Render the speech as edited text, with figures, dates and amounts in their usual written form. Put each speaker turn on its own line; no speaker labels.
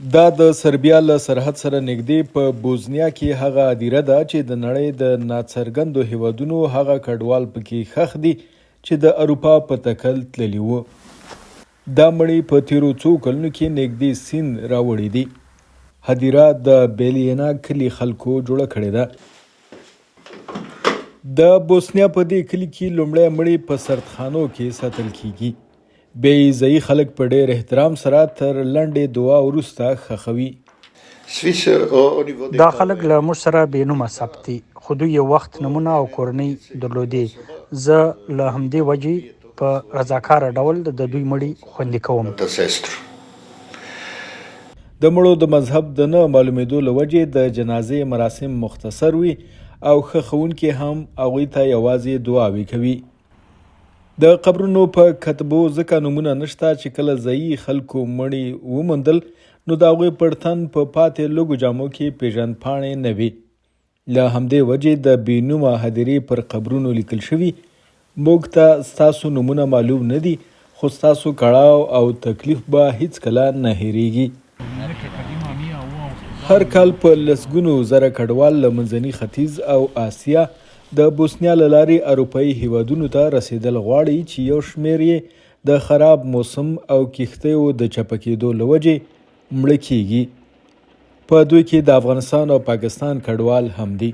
دا د سربیا له سرحد سره نږدې په بوزنیا کې هغه هدیره ده چې د نړۍ د ناڅرګندو هیوادونو هغه کډوال پکې ښخ دي چې د اروپا په تکل تللي وو. دا مړی په تیرو څو کلونو کې نږدې سیند راوړی دی. هدیره د بیلینا کلي خلکو جوړه کړې ده. د بوسنیا په دې کلي کې لومړی مړی په سردخانو کې ساتل کیږي. بیا یې ځایي خلک په ډېر احترام سره تر لنډې دعا وروسته ښخوي.
دا خلک له موږ سره بې نومه ثبت دي، خو دوی یو وخت نومونه او کورنۍ درلودې. زه له همدې وجې په رضاکاره ډول د دوی مړي خوندي کوم.
د مړو د مذهب د نه معلومېدو له وجې د جنازې مراسم مختصر وي او ښخوونکي هم هغوی ته یوازې دعاوې کوي. د قبرونو په کتبو ځکه نومونه نشته چې کله ځایي خلکو مړي وموندل نو د هغوی پر تن په پاتې لږو جامو کې پیژندپاڼې نه وي. له همدې وجې د بې نومه هدیرې پر قبرونو لیکل شوي موږ ته ستاسو نومونه معلوم نه دي خو ستاسو کړاو او تکلیف به هیڅکله نه هیریږي. هر کال په لسګونو زره کډوال له منځني ختیځ او آسیا د بوسنیا له لارې اروپایي هیوادونو ته رسیدل غواړي چې یو شمېر یې د خراب موسم او کښتیو د چپه کېدو له وجې مړه کیږي. په دوی کې د افغانستان او پاکستان کډوال هم دي.